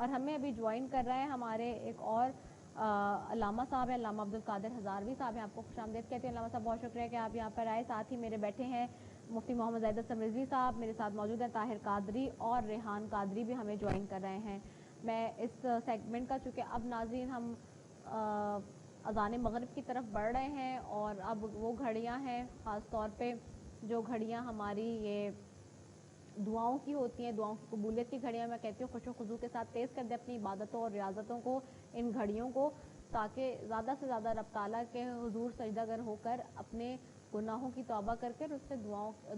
اور ہمیں ابھی جوائن کر رہے ہیں ہمارے ایک اور علامہ صاحب ہیں، علامہ عبدالقادر ہزاروی صاحب ہیں. آپ کو خوش آمدید کہتے ہیں علامہ صاحب، بہت شکریہ کہ آپ یہاں پر آئے. ساتھ ہی میرے بیٹھے ہیں مفتی محمد زاہد اسلم رضوی صاحب، میرے ساتھ موجود ہیں طاہر قادری اور ریحان قادری بھی ہمیں جوائن کر رہے ہیں. میں اس سیگمنٹ کا، چونکہ اب ناظرین ہم اذان مغرب کی طرف بڑھ رہے ہیں اور اب وہ گھڑیاں ہیں خاص طور پہ جو گھڑیاں ہماری یہ دعاؤں کی ہوتی ہیں، دعاؤں کی قبولیت کی گھڑیاں. میں کہتی ہوں خوش و خضوع کے ساتھ تیز کر دیں اپنی عبادتوں اور ریاضتوں کو، ان گھڑیوں کو، تاکہ زیادہ سے زیادہ رب تعالیٰ کے حضور سجدہ گر ہو کر اپنے گناہوں کی توبہ کر کے اس سے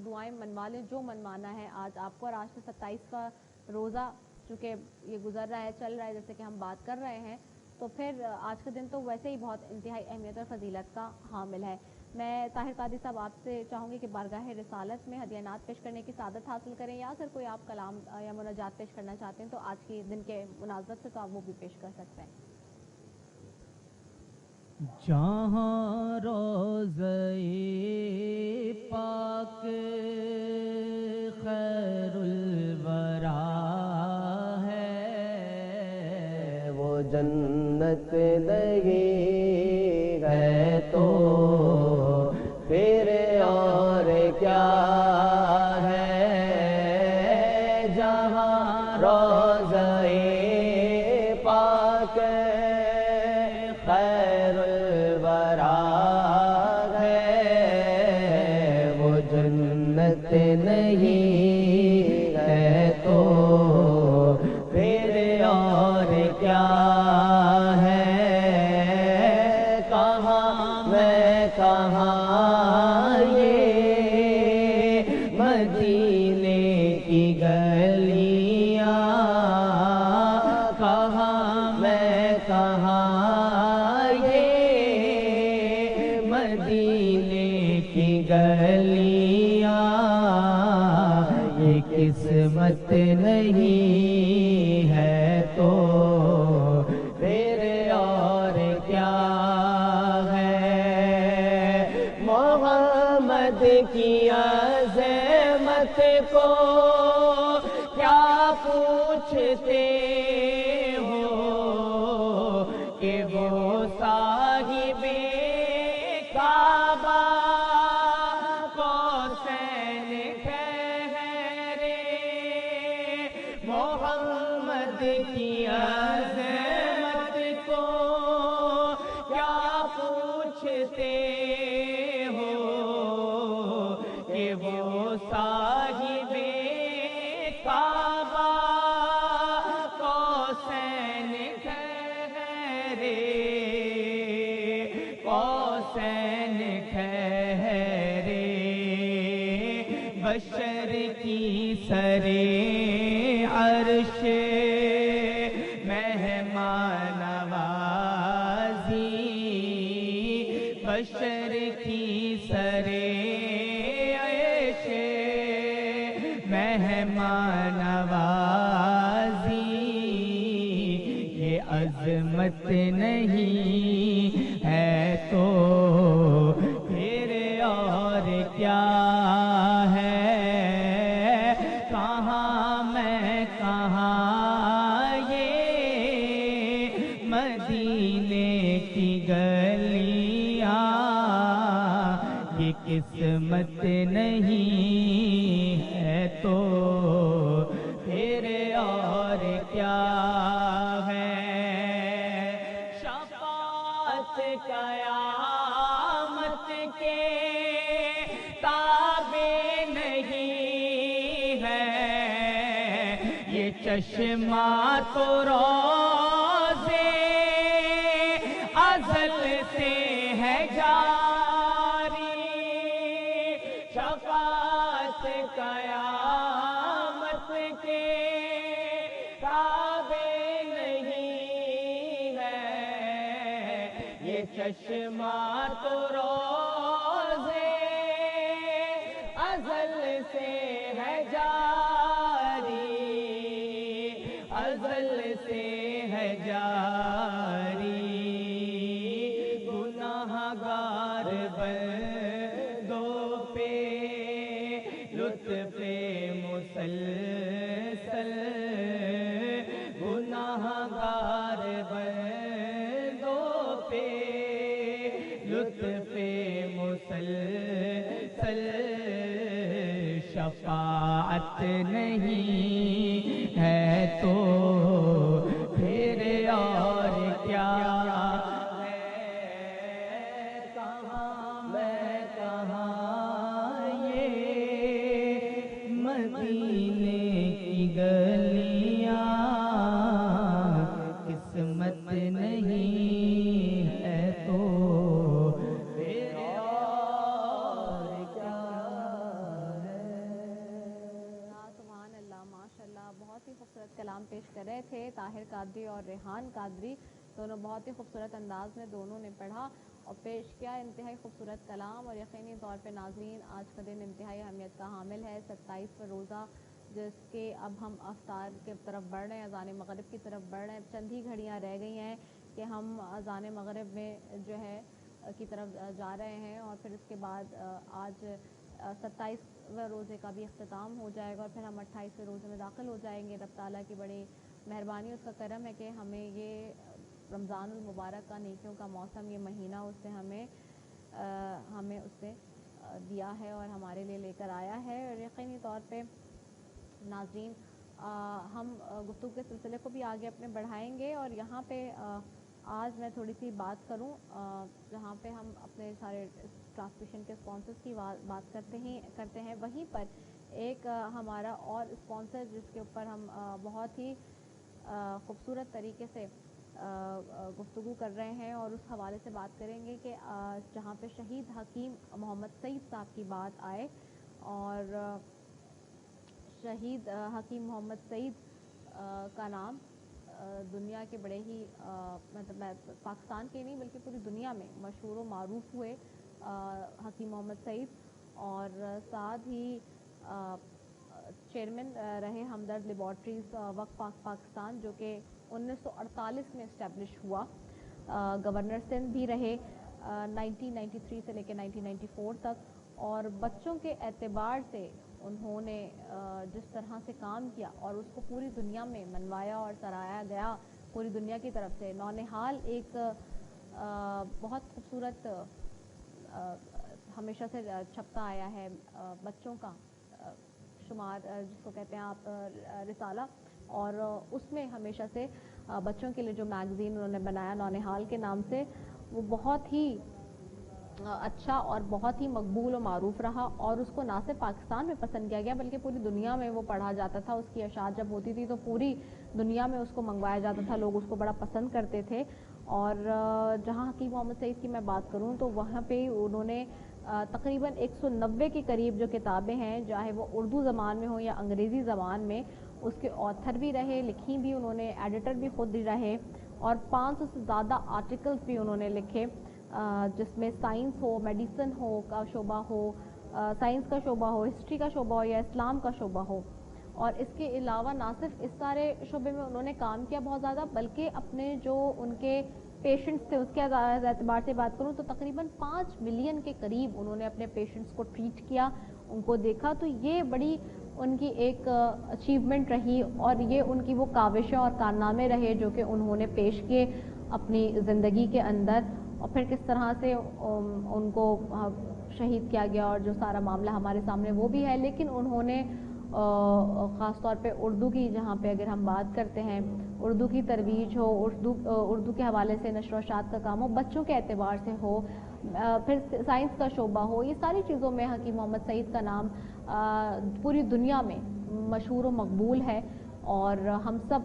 دعائیں منوا لیں جو منوانا ہے. آج آپ کو، اور آج سے 27 کا روزہ چونکہ یہ گزر رہا ہے، چل رہا ہے، جیسے کہ ہم بات کر رہے ہیں، تو پھر آج کا دن تو ویسے ہی بہت انتہائی اہمیت اور فضیلت کا حامل ہے. میں طاہر قادری صاحب آپ سے چاہوں گی کہ بارگاہ رسالت میں ہدیہ نعت پیش کرنے کی سعادت حاصل کریں، یا اگر کوئی آپ کلام یا مناجات پیش کرنا چاہتے ہیں تو آج کے دن کے مناسبت سے تو آپ وہ بھی پیش کر سکتے ہیں. جہاں روضہ پاک خیر الورا ہے، وہ جنت نہیں ہے تو پھر اور کیا ہے. جہاں روضہ پاک خیر الورا ہے، وہ جنت نہیں ہے تو پھر اور کیا ہے. کہاں میں کہاں یہ مدینے کی گلیاں، کہاں میں کہاں یہ مدینے کی گلیاں. یہ قسمت نہیں ہے تو پھر اور کیا ہے. محمد کی عظمت کو کیا پوچھتے ہو کہ وہ صاحب کعبہ قوسین ٹھہرے. محمد کی عظمت کو کیا پوچھتے ہو کہ وہ صاحب کعبہ قوسین ٹھہرے. قوسین ٹھہرے. بشر کی سرے عرش مہمان نوازی، بشر کی سرے عرش مہمان نوازی. یہ عظمت نہیں ہے تو پھر اور کیا ہے. کہاں میں کہاں یہ مدینے کی گلیاں. یہ قسمت نہیں ہے تو پھر اور کیا ہے. شفاعت قیامت کے تابع نہیں ہے، یہ چشمہ تو روزے ازل سے ہے جاری. شفاعت قیامت کے تابع نہیں ہے، یہ چشمہ تو روزے ازل سے ہے جاری. ازل سے ہے جاری. گناہگار بندوں پہ لطف مسلسل، گناہ बात नहीं है तो फिर और क्या है। कहाँ मैं कहाँ ये मदीने की गलियाँ, किस्मत नहीं है तो फिर और क्या है। सुभान अल्लाह, माशाल्लाह, बहुत ही खूबसूरत कलाम पेश कर रहे थे ताहिर कादरी और रेहान कादरी। दोनों बहुत ही खूबसूरत अंदाज में दोनों ने पढ़ा और पेश किया इंतहाई खूबसूरत कलाम। और यकीनी तौर पे नाज़रीन, आज का दिन इंतहाई अहमियत का हामिल है। 27वां रोज़ा जिसके अब हम अफ्तार की तरफ बढ़ रहे हैं, अज़ान मगरिब की तरफ बढ़ रहे हैं। चंद ही घड़ियाँ रह गई हैं कि हम अज़ान मगरिब में जो है की तरफ जा रहे हैं और फिर इसके बाद आज 27वें रोज़े का भी अख्तिताम हो जाएगा और फिर हम 28वें रोज़े में दाखिल हो जाएंगे। रब ताला की बड़ी मेहरबानी, उसका करम है कि हमें ये रमज़ानुल मुबारक का, नेकियों का मौसम, ये महीना उससे हमें उससे दिया है और हमारे लिए लेकर आया है। और यकीनी तौर पे नाज़रीन, हम गुफ्तगू के सिलसिले को भी आगे अपने बढ़ाएंगे और यहाँ पे आज मैं थोड़ी सी बात करूँ जहाँ पे हम अपने सारे ट्रांसमिशन के स्पॉन्सर्स की बात करते हैं। वहीं पर एक हमारा और स्पॉन्सर जिसके ऊपर हम बहुत ही खूबसूरत तरीके से गुफ्तगू कर रहे हैं और उस हवाले से बात करेंगे कि जहाँ पे शहीद हकीम मोहम्मद सईद साहब की बात आए। और शहीद हकीम मोहम्मद सईद का नाम दुनिया के बड़े ही मतलब पाकिस्तान के नहीं बल्कि पूरी दुनिया में मशहूर व मारूफ हुए हकीम मोहम्मद सईद, और साथ ही चेयरमैन रहे हमदर्द लेबॉर्ट्रीज़ वक्फ पाकिस्तान, जो कि 1948 में इस्टेब्लिश हुआ। गवर्नर सिंध भी रहे 1993 से लेकर 1994 तक। और बच्चों के एतबार से उन्होंने जिस तरह से काम किया और उसको पूरी दुनिया में मनवाया और सराहा गया पूरी दुनिया की तरफ से। नौनिहाल एक बहुत खूबसूरत हमेशा से छपता आया है बच्चों का शुमार, जिसको कहते हैं आप रिसाला, और उसमें हमेशा से बच्चों के लिए जो मैगज़ीन उन्होंने बनाया नौनिहाल के नाम से, वो बहुत ही अच्छा और बहुत ही मकबूल और मारूफ रहा। और उसको ना सिर्फ पाकिस्तान में पसंद किया गया बल्कि पूरी दुनिया में वो पढ़ा जाता था। उसकी अशात जब होती थी तो पूरी दुनिया में उसको मंगवाया जाता था, लोग उसको बड़ा पसंद करते थे। और जहाँ हकीम मोहम्मद सईद की मैं बात करूँ तो वहाँ पे उन्होंने तकरीबन 190 के करीब जो किताबें हैं, चाहे वो उर्दू ज़बान में हो या अंग्रेज़ी ज़बान में, उसके ऑथर भी रहे, लिखी भी उन्होंने, एडिटर भी खुद ही रहे, और 500 से ज़्यादा आर्टिकल्स भी उन्होंने लिखे, जिसमें साइंस हो, मेडिसिन हो का शोबा हो, साइंस का शोबा हो, हिस्ट्री का शोबा हो या इस्लाम का शोबा हो। और इसके अलावा ना सिर्फ इस सारे शोबे में उन्होंने काम किया बहुत ज़्यादा, बल्कि अपने जो उनके पेशेंट्स थे उसके एतबार से बात करूँ तो तकरीबन 5 मिलियन के करीब उन्होंने अपने पेशेंट्स को ट्रीट किया, उनको देखा। तो ये बड़ी उनकी एक अचीवमेंट रही और ये उनकी वो काविशें और कारनामे रहे जो कि उन्होंने पेश किए अपनी ज़िंदगी के अंदर। और फिर किस तरह से उनको शहीद किया गया और जो सारा मामला हमारे सामने वो भी है। लेकिन उन्होंने ख़ास तौर पे उर्दू की, जहाँ पे अगर हम बात करते हैं उर्दू की तरवीज हो, उर्दू के हवाले से नशर व इशाअत का काम हो, बच्चों के एतबार से हो, फिर साइंस का शोबा हो, ये सारी चीज़ों में हकीम मोहम्मद सईद का नाम पूरी दुनिया में मशहूर व मकबूल है। और हम सब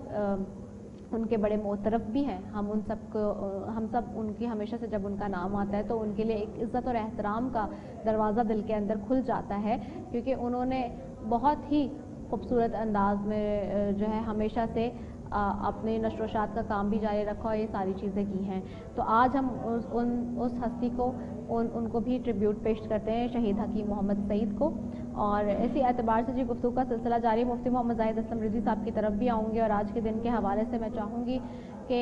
उनके बड़े मोतरफ़ भी हैं। हम सब उनकी हमेशा से जब उनका नाम आता है तो उनके लिए एक इज़्ज़त और एहतराम का दरवाज़ा दिल के अंदर खुल जाता है, क्योंकि उन्होंने बहुत ही खूबसूरत अंदाज में जो है हमेशा से अपने नशर व इशाअत का काम भी जारी रखा और ये सारी चीज़ें की हैं। तो आज हम उस हस्ती को उनको भी ट्रिब्यूट पेश करते हैं, शहीद हकीम मोहम्मद सईद को। और इसी एतबार से जी गुफ्तगू का सिलसिला जारी, मुफ्ती मोहम्मद ज़ाहिद असलम रिज़वी साहब की तरफ भी आऊँगी। और आज के दिन के हवाले से मैं चाहूँगी कि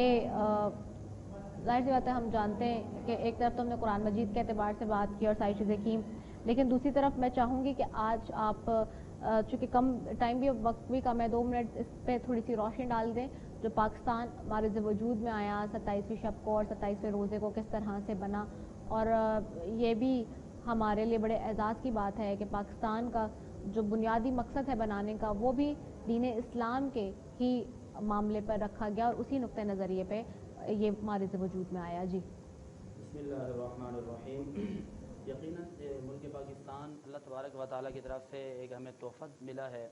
ज़ाहिर सी बात है, हम जानते हैं कि एक तरफ तो हमने कुरान मजीद के एतबार से बात की और सारी चीज़ें की, लेकिन दूसरी तरफ मैं चाहूँगी कि आज आप चूँकि कम टाइम भी, वक्त भी कम है, 2 मिनट इस पर थोड़ी सी रोशनी डाल दें जो पाकिस्तान हमारे वजूद में आया 27वीं शब को और 27वें रोज़े को किस तरह से बना। और ये भी हमारे लिए बड़े एजाज़ की बात है कि पाकिस्तान का जो बुनियादी मकसद है बनाने का वो भी दीन इस्लाम के ही मामले पर रखा गया और उसी नुक्ते नज़रिए पे ये मारिज़ वजूद में आया। जी बिस्मिल्लाहिर्रहमानिर्रहीम। यकीनन मुल्क पाकिस्तान अल्लाह तबारक व तआला की तरफ से एक हमें तोहफ़ा मिला है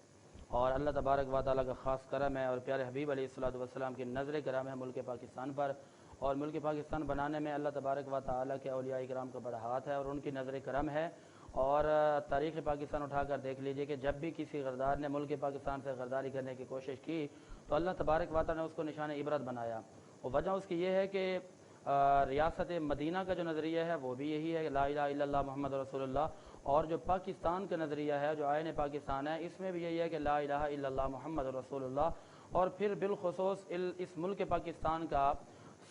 और अल्लाह तबारक व तआला का ख़ास करम है और प्यारे हबीब अलैहिस्सलातु वस्सलाम की नज़र करम है मुल्क पाकिस्तान पर। और मुल्क पाकिस्तान बनाने में अल्लाह तबारक व तआला के औलिया इकराम का बड़ा हाथ है और उनकी नज़र करम है। और तारीख़ पाकिस्तान उठाकर देख लीजिए कि जब भी किसी गरदार ने मुल्क पाकिस्तान से गरदारी करने की कोशिश की तो अल्लाह तबारक व तआला ने उसको निशान इबरत बनाया। और वजह उसकी ये है कि रियासत मदीना का जो नज़रिया है वो भी यही है, ला इलाहा इल्लल्लाह मुहम्मद रसूलुल्लाह। और जो पाकिस्तान का नज़रिया है, जो आयन पाकिस्तान है, इसमें भी यही है कि ला इलाहा इल्लल्लाह मुहम्मद रसूलुल्लाह। और फिर बिलखुसूस इस मुल्क पाकिस्तान का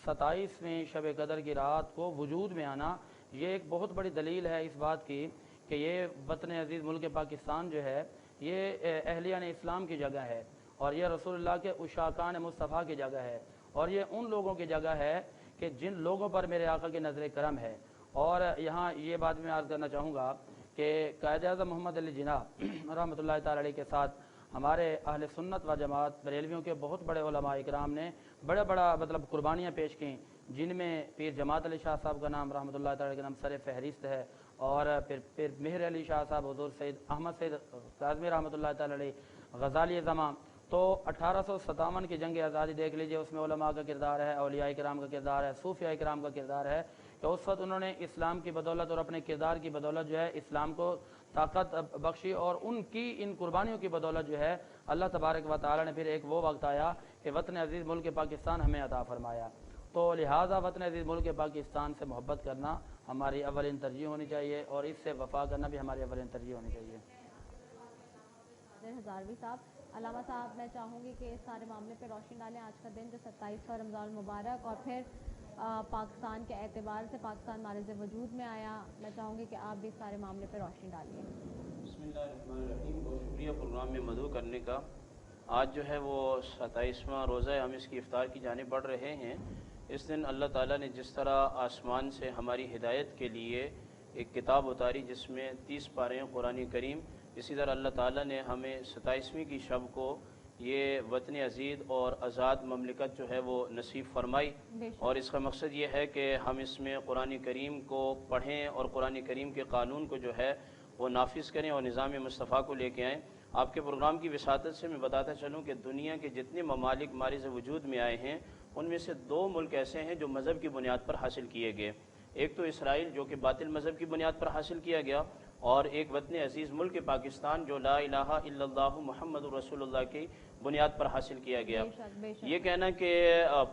27वें शब कदर की रात को वजूद में आना, ये एक बहुत बड़ी दलील है इस बात की कि ये वतन अज़ीज़ मुल्क पाकिस्तान जो है ये अहलियान इस्लाम की जगह है और ये रसूलुल्लाह के उशाकान मुस्तफ़ा की जगह है और ये उन लोगों की जगह है कि जिन लोगों पर मेरे आका की नज़र करम है। और यहाँ ये बात मैं अर्ज़ करना चाहूँगा कि कायद-ए-आज़म मोहम्मद अली जिन्ना रहमतुल्लाह तआला अलैह के साथ हमारे अहले सुन्नत व जमात बरेलवियों के बहुत बड़े उलमा इकराम ने बड़ा मतलब कुर्बानियाँ पेश की, जिनमें पीर जमात अली शाह साहब का नाम रहमतुल्लाह तआला के नाम सर फहरिस्त है। और फिर मेहर अली शाह साहब, हुज़ूर सैयद अहमद सैयद काज़मी रहमतुल्लाह तआला अलैह, गज़ाली ज़मा। तो 1857 की जंग आज़ादी देख लीजिए, उसमें उलमा का किरदार है, औलिया इकराम का किरदार है, सूफिया इकराम का किरदार है कि उस वक्त उन्होंने इस्लाम की बदौलत और अपने किरदार की बदौलत जो है इस्लाम को ताकत बख्शी और उनकी इन कुर्बानियों की बदौलत जो है अल्लाह तबारक व तआला ने फिर एक वो वक्त आया कि वतन अज़ीज़ मुल्क पाकिस्तान हमें अता फरमाया। तो लिहाजा वतन अज़ीज़ मुल्क पाकिस्तान से मोहब्बत करना हमारी अव्वलिन तरजीह होनी चाहिए और इससे वफा करना भी हमारी अव्वलिन तरजीह होनी चाहिए। हज़ारवी साहब, अल्लामा साहब, मैं चाहूँगी कि इस सारे मामले पर रोशनी डालें। आज का दिन जो 27वां रमज़ान मुबारक और फिर पाकिस्तान के एतबार से पाकिस्तान मारिज़ वजूद में आया, मैं चाहूँगी कि आप भी इस सारे मामले पर रोशनी डालिए। बिस्मिल्लाहिर्रहमानिर्रहीम। बहुत शुक्रिया प्रोग्राम में मदऊ करने का। आज जो है वो 27वां रोज़ा हम इसकी इफ्तार की जानिब बढ़ रहे हैं। इस दिन अल्लाह ताला ने जिस तरह आसमान से हमारी हिदायत के लिए एक किताब उतारी जिसमें 30 पारे हैं कुरान करीम, इसी तरह अल्लाह ताला ने हमें 27वीं की शब को ये वतन अज़ीज़ और आज़ाद ममलिकत जो है वो नसीब फरमाई। और इसका मकसद ये है कि हम इसमें कुरान करीम को पढ़ें और कुरान करीम के कानून को जो है वो नाफिज करें और निज़ाम मुस्तफ़ा को लेके आएँ। आपके प्रोग्राम की विसातत से मैं बताता चलूँ कि दुनिया के जितने ममालिक मारिज़ वजूद में आए हैं उनमें से 2 मुल्क ऐसे हैं जो मज़हब की बुनियाद पर हासिल किए गए। एक तो इसराइल जो कि बातिल मज़हब की बुनियाद पर हासिल किया गया, और एक वतन अज़ीज़ मुल्क पाकिस्तान जो ला इलाहा इल्लल्लाहु मुहम्मदुर रसूलुल्लाह की बुनियाद पर हासिल किया गया। ये कहना कि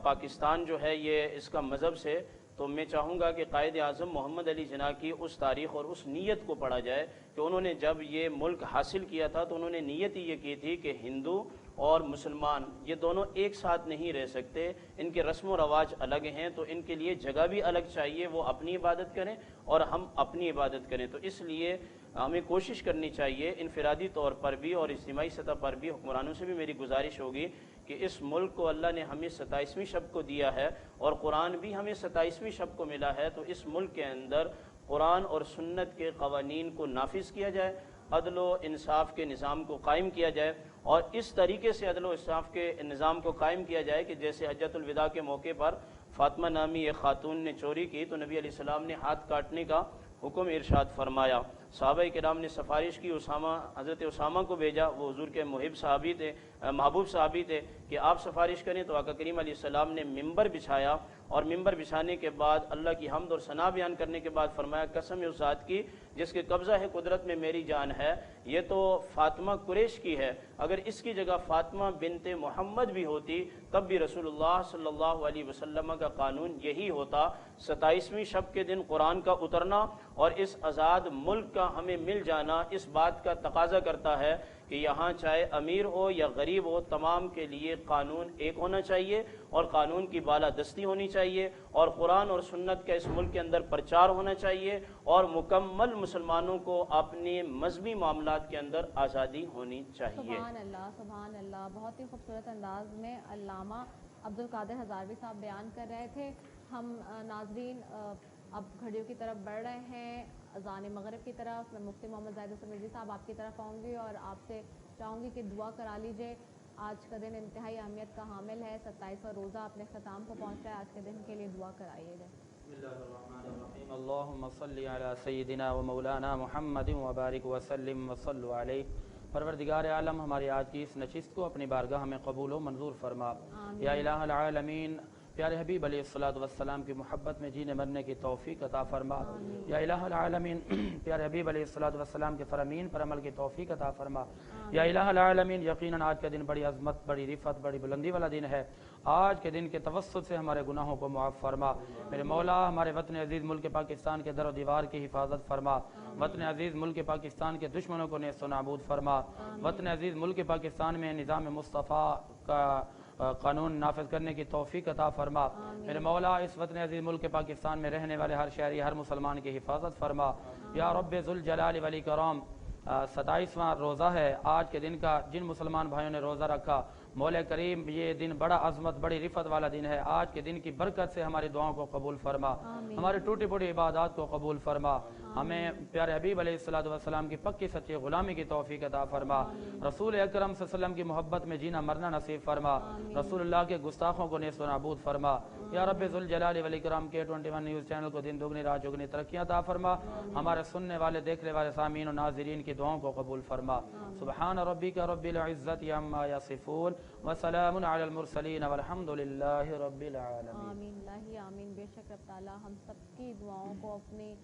पाकिस्तान जो है ये इसका मज़हब से, तो मैं चाहूँगा कि कायद-ए-आज़म मोहम्मद अली जिन्ना की उस तारीख़ और उस नीयत को पढ़ा जाए कि उन्होंने जब ये मुल्क हासिल किया था तो उन्होंने नीयत ही ये की थी कि हिंदू और मुसलमान ये दोनों एक साथ नहीं रह सकते, इनके रस्म व रवाज अलग हैं, तो इनके लिए जगह भी अलग चाहिए, वो अपनी इबादत करें और हम अपनी इबादत करें। तो इसलिए हमें कोशिश करनी चाहिए इनफरादी तौर पर भी और इज्तिमाई सतह पर भी। हुक्मरानों से भी मेरी गुजारिश होगी कि इस मुल्क को अल्लाह ने हमें 27वीं शब को दिया है और कुरान भी हमें 27वीं शब को मिला है, तो इस मुल्क के अंदर कुरान और सुन्नत के कवानीन को नाफिज किया जाए, अदल व इंसाफ के निज़ाम को कायम किया जाए। और इस तरीके से अदल व इंसाफ के निज़ाम को कायम किया जाए कि जैसे हज्जतुल विदा के मौके पर फातिमा नामी एक खातून ने चोरी की तो नबी अलैहि सलाम ने हाथ काटने का हुक्म इरशाद फरमाया। सहाबाए किराम ने सिफारिश की, हज़रत उसामा को भेजा, वो हुज़ूर के मुहिब सहाबी थे, महबूब सहाबी थे, कि आप सिफारिश करें। तो आका करीम अलैहिस्सलाम ने मिंबर बिछाया और मिंबर बिछाने के बाद अल्लाह की हम्द और सना बयान करने के बाद फरमाया, कसम उस ज़ात की जिसके कब्ज़ा है कुदरत में मेरी जान है, ये तो फातिमा कुरैश की है, अगर इसकी जगह फातिमा बिनते मोहम्मद भी होती तब भी रसूलुल्लाह सल्लल्लाहु अलैहि वसल्लम का कानून यही होता। 27वीं शब के दिन कुरान का उतरना और इस आज़ाद मुल्क का हमें मिल जाना इस बात का तकाजा करता है कि यहाँ चाहे अमीर हो या गरीब हो, तमाम के लिए कानून एक होना चाहिए और कानून की बालादस्ती होनी चाहिए और कुरान और सुन्नत का इस मुल्क के अंदर प्रचार होना चाहिए और मुकम्मल मुसलमानों को अपने मजहबी मामलात के अंदर आज़ादी होनी चाहिए। सुभान अल्लाह, सुभान अल्लाह। बहुत ही खूबसूरत अंदाज में अल्लामा अब्दुल कादिर हज़ारवी साहब बयान कर रहे थे। हम नाजरीन अब घड़ियों की तरफ बढ़ रहे हैं। اذان مغرب کی طرف میں مفتی محمد زاہد حسن مرزوی صاحب آپ کی طرف آؤں گی اور آپ سے چاہوں گی کہ دعا کرا لیجئے. آج کا دن انتہائی اہمیت کا حامل ہے. 27واں روزہ اپنے اختتام کو پہنچ رہا ہے. آج کے دن کے لیے دعا کرائیے گا. اللہم صلی علی سیدنا و مولانا محمد وبارک وسلم وصلو علیہ. پروردگار عالم ہماری آج کی اس نشست کو اپنی بارگاہ میں قبول و منظور فرما. یا الہ العالمین پیارے حبیب علیہ الصلوۃ والسلام کی محبت میں جینے مرنے کی توفیق عطا فرما. یا الہ العالمین پیارے حبیب علیہ الصلوۃ والسلام کے فرامین پر عمل کی توفیق عطا فرما. یا الہ العالمین یقیناً آج کا دن بڑی عظمت، بڑی رفعت، بڑی بلندی والا دن ہے. آج کے دن کے توسط سے ہمارے گناہوں کو معاف فرما. میرے مولا ہمارے وطن عزیز ملک پاکستان کے در و دیوار کی حفاظت فرما. وطن عزیز ملک پاکستان کے دشمنوں کو نیست و نابود فرما. وطن عزیز ملک پاکستان میں نظام مصطفیٰ کا قانون نافذ کرنے کی توفیق عطا فرما. میرے مولا اس وطن عزیز ملک پاکستان میں رہنے والے ہر شہری، ہر مسلمان کی حفاظت فرما. یا رب ذوالجلال والاکرام 27واں روزہ ہے آج کے دن کا. جن مسلمان بھائیوں نے روزہ رکھا مولا کریم یہ دن بڑا عظمت، بڑی رفعت والا دن ہے. آج کے دن کی برکت سے ہماری دعاؤں کو قبول فرما. ہمارے ٹوٹی پھوٹی عبادات کو قبول فرما. ہمیں پیارے حبیب علیہ الصلوۃ والسلام کی پکی سچی غلامی کی توفیق عطا فرما. رسول اکرم صلی اللہ علیہ وسلم کی محبت میں جینا مرنا نصیب فرما. رسول اللہ کے گستاخوں کو نیست و نابود فرما. یا رب ذوالجلال والاکرام کے 21 نیوز چینل کو دن دگنی رات چگنی ترقیاں عطا فرما. ہمارے سننے والے دیکھنے والے سامعین و ناظرین کی دعاؤں کو قبول فرما. سبحان ربک رب العزت عما یصفون وسلام علی المرسلین والحمد للہ رب العالمین. آمین اللہ آمین. بے شک رب تعالیٰ ہم سب کی دعاؤں کو اپنی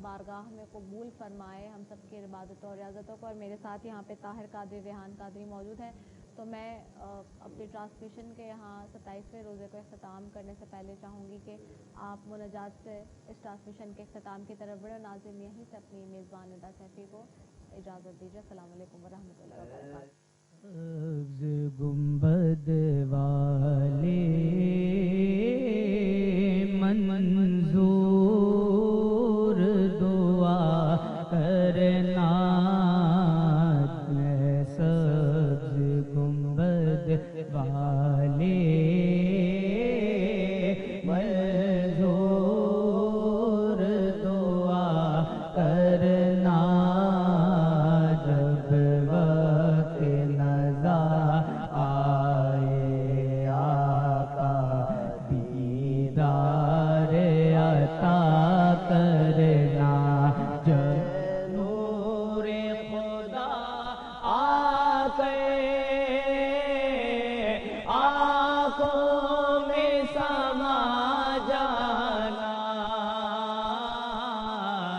بارگاہ میں قبول فرمائے، ہم سب کی عبادتوں اور ریاضتوں کو. اور میرے ساتھ یہاں پہ طاہر قادری، ریحان قادری موجود ہیں. تو میں اپنی ٹرانسمیشن کے یہاں 27ویں روزے کو اختتام کرنے سے پہلے چاہوں گی کہ آپ مناجات سے اس ٹرانسمیشن کے اختتام کی طرف بڑھیں. ناظرین یہیں سے اپنی میزبان ندا سیفی کو اجازت دیجیے. السلام علیکم ورحمۃ اللہ وبرکاتہ. گنبد والے منظور دعا کرنا، سبز گنبد والے منظور دعا کرنا، جب وقت نظر آئے آقا دیدار عطا کرنا. جب نور خدا آقے آنکھوں میں سما جانا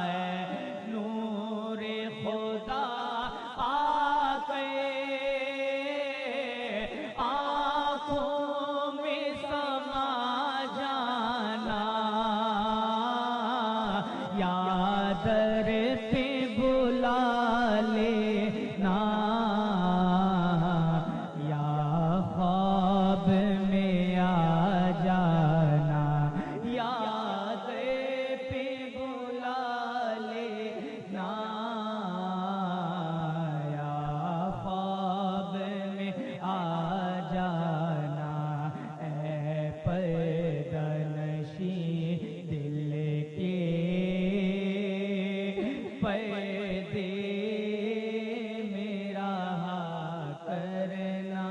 ہے، نور خدا آقے آنکھوں میں سما جانا. یا در پہ بلا لینا، یا خواب میں آ جانا. یا در پہ بلا لینا، یا خواب میں آ جانا. اے پردہ نشین دل کے پردے میرا کرنا،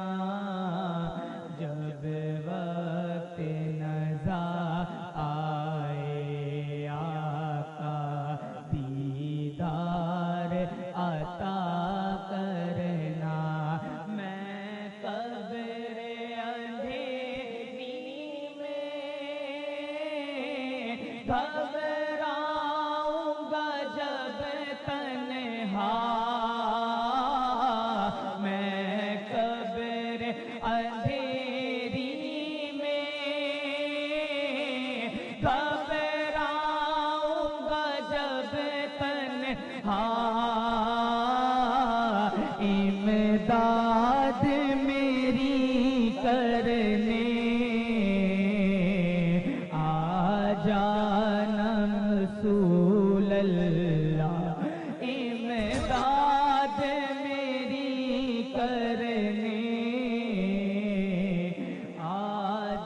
جب وقت نظر آئے آقا دیدار عطا کرنا. میں قبر اندھیری میں گھبراؤں گا جب تنہا، میں قبر اندھیری میں گھبراؤں گا جب تنہا. امداد میری کرنے آ جانا رسول اللہ، امداد میری کرنے آ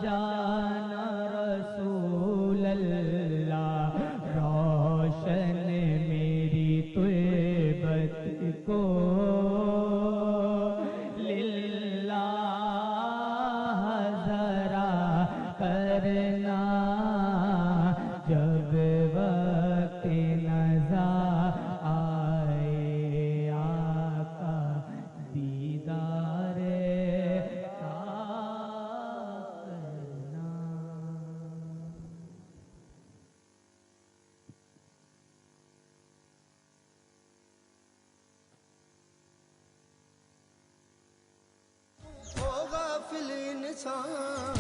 جانا رسول اللہ. روشن میں کرنا جب وقت نزا آئے آقا دیدار کا کرنا. غافل انسان